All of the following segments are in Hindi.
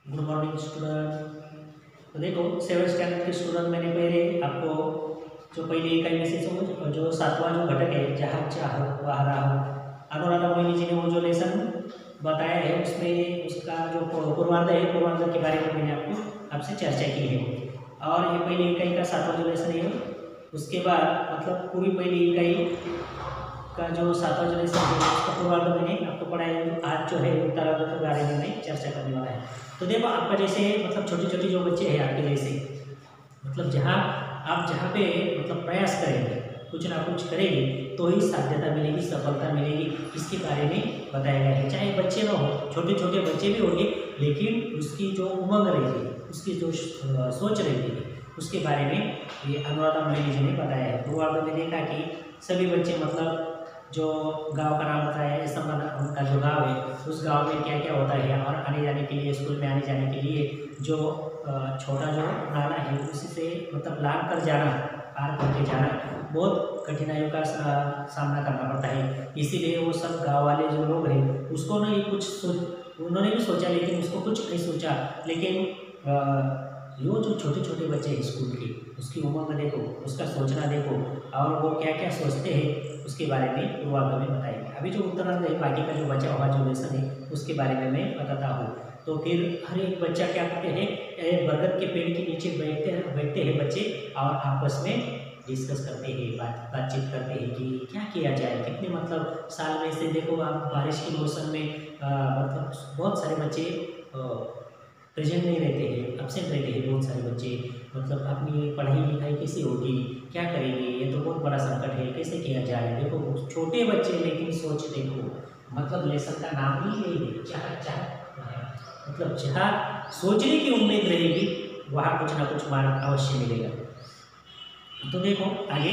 Good morning student. तो देखो 7th स्टैंडर्ड के स्टूडेंट मैंने पहले आपको जो पहली इकाई में से जो सातवां जो घटक है जहाँ चाह वह रहा अनुराधा मोहिनी जी ने वो जो लेसन बताया है उसमें उसका जो पूर्वार्ध है पूर्वार्ध के बारे में मैंने आपसे चर्चा की है। और ये पहली इकाई का सातवां जो लेसन है उसके बाद मतलब पूरी पहली इकाई का जो सातवां जो लेसन है उसका पूर्वार्ध मैंने आपको पढ़ाया है। आज जो है उत्तरार्ध के बारे में मैं चर्चा करने वाला है। तो देखो आपका जैसे मतलब छोटे छोटे जो बच्चे हैं आपके जैसे मतलब जहाँ पे मतलब प्रयास करेंगे कुछ ना कुछ करेंगे तो ही साध्यता मिलेगी, सफलता मिलेगी, इसके बारे में बताया गया है। चाहे बच्चे ना हो, छोटे छोटे बच्चे भी होंगे लेकिन उसकी जो उमंग रहेगी, उसकी जो सोच रहेगी उसके बारे में ये अनुराधा मोहिनी जी ने बताया है। पूर्वार्ध में देखा कि सभी बच्चे मतलब जो गांव का नाम बताया है, उनका जो गांव है उस गांव में क्या क्या होता है और आने जाने के लिए स्कूल में आने जाने के लिए जो छोटा जो नाला है उसी से मतलब लांग कर जाना, पार करके जाना बहुत कठिनाइयों का सामना करना पड़ता है। इसीलिए वो सब गांव वाले जो लोग हैं उसको नहीं उन्होंने भी सोचा लेकिन उसको कुछ नहीं सोचा। लेकिन यो जो छोटे छोटे बच्चे हैं स्कूल के उसकी उम्र देखो, उसका सोचना देखो और वो क्या क्या सोचते हैं उसके बारे में पूर्वार्ध में बताएंगे। अभी जो उत्तरार्ध है बाकी का जो बचा हुआ जो लेसन है उसके बारे में मैं बताता हूँ। तो फिर हर एक बच्चा क्या करते हैं, बरगद के पेड़ के नीचे बैठते हैं बच्चे और आपस में डिस्कस करते हैं, बातचीत करते हैं कि क्या किया जाए, कितने मतलब साल में से देखो आप बारिश के मौसम में मतलब बहुत सारे बच्चे प्रेजेंट नहीं रहते हैं, एब्सेंट रहते हैं बहुत सारे बच्चे। मतलब अपनी पढ़ाई लिखाई कैसे होगी, क्या करेंगे, ये तो बहुत बड़ा संकट है, कैसे किया जाए। देखो छोटे बच्चे लेकिन सोच देखो, मतलब लेसन का नाम ही यही है मतलब जहाँ सोचने की उम्मीद रहेगी वहाँ कुछ ना कुछ मार्ग अवश्य मिलेगा। तो देखो आगे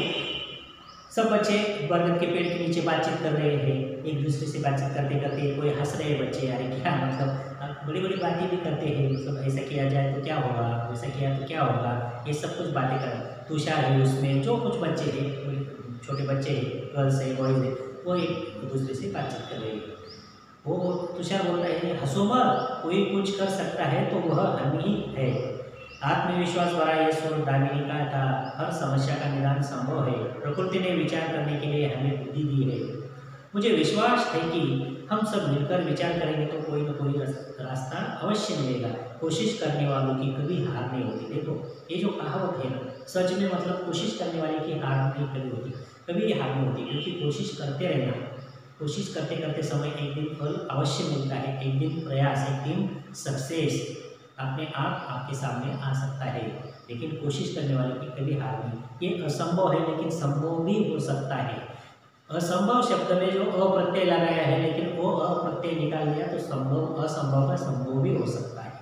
सब बच्चे बरगद के पेड़ के नीचे बातचीत कर रहे हैं, एक दूसरे से बातचीत करते करते कोई हंस रहे हैं बच्चे, अरे क्या मतलब बड़ी बड़ी बातें भी करते हैं, मतलब ऐसा किया जाए तो क्या होगा, वैसा किया तो क्या होगा, ये सब कुछ बातें कर। तुषार है उसमें, जो कुछ बच्चे हैं छोटे बच्चे हैं, गर्ल्स है बॉयज है, वो एक दूसरे से बातचीत कर रहे हैं। वो तुषार बोलता है हंसो मत, कोई कुछ कर सकता है तो वह हम ही है। आत्मविश्वास भरा ये स्वर दामिनी का था, हर समस्या का निदान संभव है, प्रकृति ने विचार करने के लिए हमें बुद्धि दी है। मुझे विश्वास है कि हम सब मिलकर विचार करेंगे तो कोई न कोई रास्ता अवश्य मिलेगा। कोशिश करने वालों की कभी हार नहीं होती। देखो ये जो कहावत है ना, सच में मतलब कोशिश करने वाले की हार नहीं कभी होती, कभी हार नहीं होती, क्योंकि कोशिश करते रहना, कोशिश करते करते समय एक दिन फल अवश्य मिलता है, एक दिन प्रयास, एक दिन सक्सेस अपने आप आपके सामने आ सकता है। लेकिन कोशिश करने वाले की कभी हार नहीं। ये असंभव है लेकिन संभव भी हो सकता है। असंभव शब्द में जो अप्रत्यय लगाया है लेकिन वो अप्रत्यय निकाल दिया तो संभव असंभव का संभव भी हो सकता है।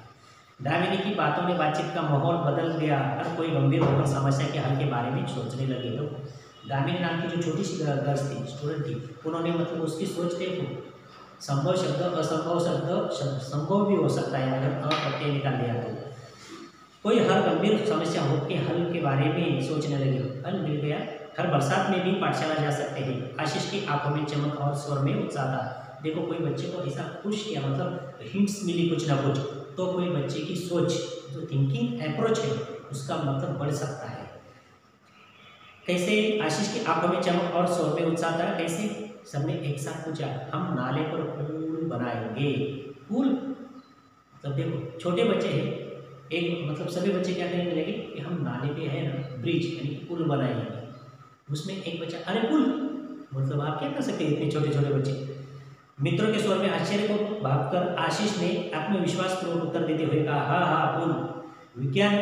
दामिनी की बातों ने बातचीत का माहौल बदल दिया, हर कोई गंभीर होकर समस्या के हल के बारे में सोचने लगे। तो दामिनी नाम की जो छोटी सी गर्ल्स थी, स्टूडेंट थी, उन्होंने मतलब उसकी सोच देखो, संभव शब्द असंभव शब्द संभव भी हो सकता है अगर अप्रत्यय निकाल दिया तो। कोई हर गंभीर समस्या हो के हल के बारे में सोचने लगे, हल मिल गया। हर बरसात में भी पाठशाला जा सकते हैं। आशीष की आंखों में चमक और स्वर में उत्साह था। देखो कोई बच्चे को ऐसा खुश किया, मतलब हिंट्स मिली कुछ ना कुछ, तो कोई बच्चे की सोच जो थिंकिंग अप्रोच है उसका मतलब बढ़ सकता है। कैसे? आशीष की आंखों में चमक और स्वर में उत्साह था। कैसे? सबने एक साथ पूछा, हम नाले पर पुल बनाएंगे। पुल मतलब देखो छोटे बच्चे हैं, एक मतलब सभी बच्चे क्या कहने लगे कि हम नाले पे है ना ब्रिज यानी पुल बनाएंगे। उसमें एक बच्चा अरे पुल मतलब आप क्या कर सकते हैं इतने छोटे छोटे बच्चे। मित्रों के स्वर में आश्चर्य को भागकर आशीष ने आत्मविश्वास पूर्वक उत्तर देते हुए कहा, हाँ हाँ पुल। विज्ञान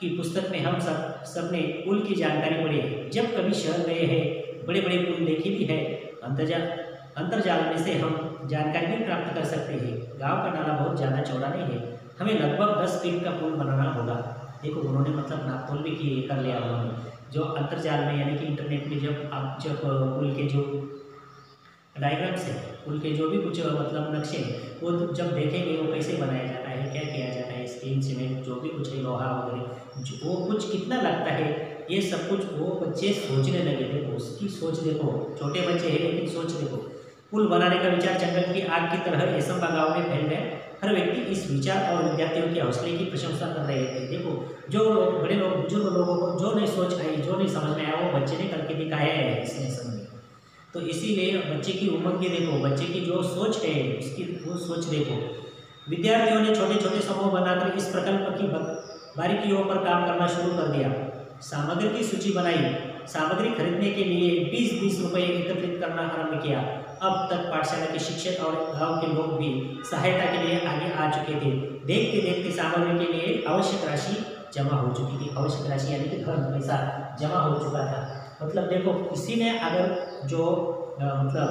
की पुस्तक में हम सबने पुल की जानकारी पढ़ी है, जब कभी शहर गए हैं बड़े बड़े पुल देखे भी है। अंतरजाल में से हम जानकारी भी प्राप्त कर सकते हैं। गांव का नाला बहुत ज़्यादा चौड़ा नहीं है, हमें लगभग 10 फीट का पुल बनाना होगा। देखो उन्होंने मतलब नापतोल भी किए कर लिया उन्होंने। जो अंतरजाल में यानी कि इंटरनेट में जब पुल के जो डायग्राम्स है, पुल के जो भी कुछ मतलब नक्शे हैं वो जब देखेंगे वो कैसे बनाया जाता है, क्या किया जाता है, स्टील सीमेंट जो भी कुछ है, लोहा वगैरह वो कुछ कितना लगता है, ये सब कुछ वो बच्चे सोचने लगे। देखो उसकी सोच देखो, छोटे बच्चे हैं लेकिन सोच देखो। पुल बनाने का विचार जंगल की आग की तरह ऐसा गाँव में फैल गया। हर व्यक्ति इस विचार और विद्यार्थियों के हौसले की प्रशंसा कर रहे थे। देखो, जो लोग बड़े लोग बुजुर्ग लोगों को जो नहीं सोच आई, जो नहीं समझ में आया, वो बच्चे ने करके दिखाया है इस लेसन में। तो इसीलिए बच्चे की उमंग देखो, बच्चे की जो सोच है उसकी वो सोच देखो। विद्यार्थियों ने छोटे छोटे समूह बनाकर इस प्रकल्प की बारीकियों पर काम करना शुरू कर दिया। सामग्री की सूची बनाई, सामग्री खरीदने के लिए 20-20 रुपये एकत्रित करना आरंभ किया। अब तक पाठशाला के शिक्षक और गांव के लोग भी सहायता के लिए आगे आ चुके थे। देखते देखते सामग्री के लिए आवश्यक राशि जमा हो चुकी थी। आवश्यक राशि यानी कि धन पैसा जमा हो चुका था। मतलब देखो, किसी ने अगर जो मतलब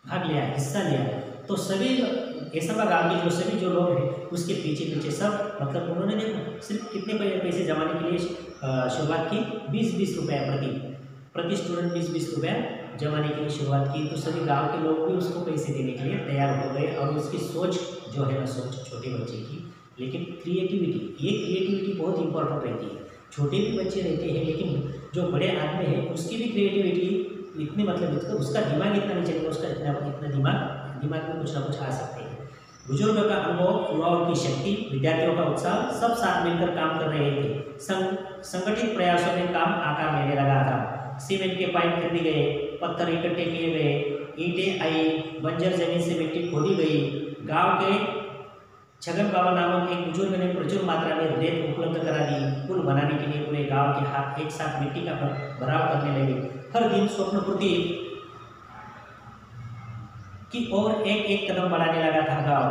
भाग लिया, हिस्सा लिया, तो सभी ऐसा गांव के जो लोग हैं उसके पीछे पीछे सब मतलब उन्होंने देखो सिर्फ कितने पैसे जमाने के लिए शुरुआत की, 20-20 रुपये प्रति स्टूडेंट 20-20 रुपये जमाने के लिए शुरुआत की। तो सभी गांव के लोग भी उसको पैसे देने के लिए तैयार हो गए। और उसकी सोच जो है ना, सोच छोटे बच्चे की, लेकिन क्रिएटिविटी बहुत इंपॉर्टेंट रहती है। छोटे भी बच्चे रहते हैं, लेकिन जो बड़े आदमी हैं उसकी भी क्रिएटिविटी इतनी मतलब उसका दिमाग इतना नहीं चलेगा, उसका इतना दिमाग में कुछ ना कुछ आ सकते हैं। बुजुर्गों का अनुभव, युवाओं की शक्ति, विद्यार्थियों का उत्साह, सब साथ मिलकर काम कर रहे थे। संगठित प्रयासों में काम आकार लेने लगा था। सीमेंट के पाइप खरीदे गए, पत्थर इकट्ठे किए गए, ईंटें आई, बंजर जमीन से मिट्टी खोदी गई। गांव के छगन बाबा नामक एक बुजुर्ग ने प्रचुर मात्रा में रेत उपलब्ध करा दी। पुल बनाने के लिए पूरे गांव के हाथ एक साथ मिट्टी का भराव करने लगे। हर दिन स्वप्न पूर्ति की ओर एक कदम बढ़ाने लगा था गांव।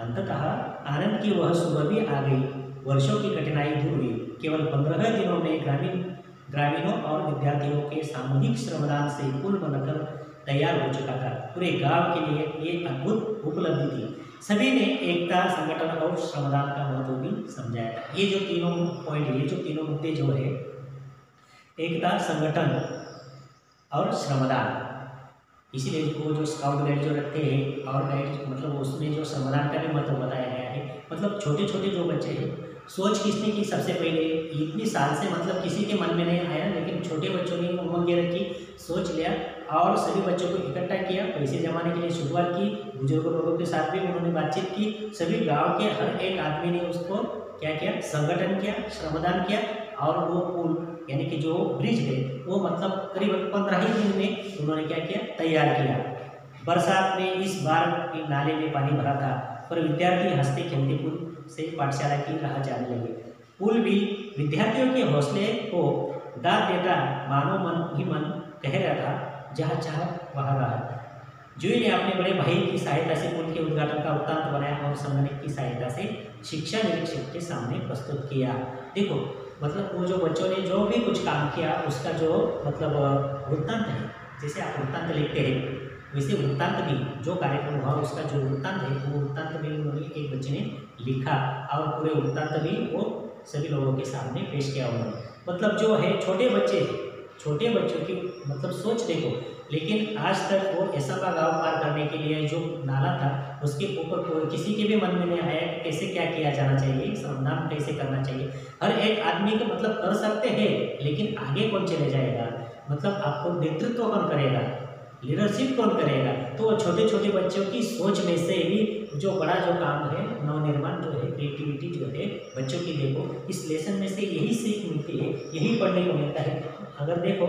अंततः आनंद की वह सुबह भी आ गई। वर्षों की कठिनाई दूर हुई। केवल 15 दिनों में ग्रामीणों और विद्यार्थियों के सामूहिक श्रमदान से पुल बनकर तैयार हो चुका था। पूरे गांव के लिए ये अद्भुत उपलब्धि थी। सभी ने एकता, संगठन और श्रमदान का महत्व भी समझाया था। ये जो तीनों पॉइंट, ये जो तीनों मुद्दे जो है, एकता, संगठन और श्रमदान, इसीलिए वो जो स्काउट गाइड जो रखते हैं और गाइड मतलब उसमें जो श्रमदान का भी मतलब बताया गया है। मतलब छोटे छोटे जो बच्चे हैं, सोच किसने की सबसे पहले, इतनी साल से मतलब किसी के मन में नहीं आया, लेकिन छोटे बच्चों ने उमंग रखी, सोच लिया और सभी बच्चों को इकट्ठा किया, पैसे जमाने के लिए शुरुआत की। बुजुर्ग लोगों के साथ भी उन्होंने बातचीत की। सभी गांव के हर एक आदमी ने उसको क्या किया, संगठन किया, श्रमदान किया। और वो पुल यानी कि जो ब्रिज है वो मतलब करीबन 15 ही दिन में उन्होंने क्या किया, तैयार किया। बरसात में इस बार नाले में पानी भरा था, पर विद्यार्थी हंसते खेलते पुल से पाठशाला की राह जाने लगे। पुल भी विद्यार्थियों के हौसले को दाद देता, मानो मन ही मन कह रहा था, जहाँ चाह वहाँ रहा। जूही ने अपने बड़े भाई की सहायता से पुल के उद्घाटन का वृत्तांत बनाया और संगणक की सहायता से शिक्षा निरीक्षक के सामने प्रस्तुत किया। देखो, मतलब वो जो बच्चों ने जो भी कुछ काम किया उसका जो मतलब वृत्तांत है, जैसे आप वृत्तांत लिखते हैं वैसे वृत्तांत भी जो कार्यक्रम हुआ उसका जो वृत्तांत है वो वृत्तांत भी उन्होंने एक बच्चे ने लिखा और पूरे वृत्तांत भी वो सभी लोगों के सामने पेश किया उन्होंने। मतलब जो है छोटे बच्चों की मतलब सोच देखो, लेकिन आज तक वो ऐसा गाँव पार करने के लिए जो नाला था उसके ऊपर किसी के भी मन में नहीं आया कि कैसे क्या किया जाना चाहिए, श्रमदान कैसे करना चाहिए। हर एक आदमी को मतलब कर सकते हैं, लेकिन आगे कौन चले जाएगा, मतलब आपको नेतृत्व कौन करेगा, लीडरशिप कौन करेगा। तो छोटे छोटे बच्चों की सोच में से भी जो बड़ा जो काम है, नवनिर्माण जो है, क्रिएटिविटी जो है बच्चों की, देखो इस लेसन में से यही सीख मिलती है, यही पढ़ने को मिलता है। अगर देखो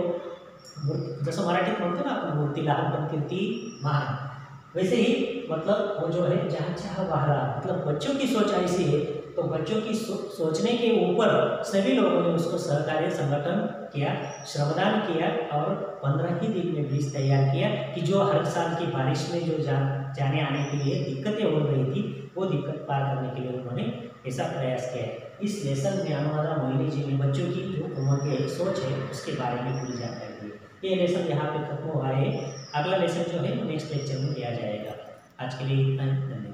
जैसे मराठीत म्हणतो ना आपण मूर्ती लहानपण कीर्ती महान, वैसे ही मतलब वो जो है जहाँ चाह वहाँ रहा। मतलब बच्चों की सोच ऐसी है, तो बच्चों की सोचने के ऊपर सभी लोगों ने उसको सहकार्य संगठन किया, श्रमदान किया और 15 ही दिन में ब्रिज तैयार किया कि जो हर साल की बारिश में जो जाने आने के लिए दिक्कतें हो रही थी वो दिक्कत पार करने के लिए उन्होंने ऐसा प्रयास किया है। इस लेसन में अनुराधा मोहिनी जी ने बच्चों की जो उम्र की सोच है उसके बारे में पूरी जानकारी दी। ये लेसन यहाँ पे खत्म हुआ है। अगला लेसन जो है नेक्स्ट लेक्चर में लिया जाएगा। आज के लिए इतना ही, धन्यवाद।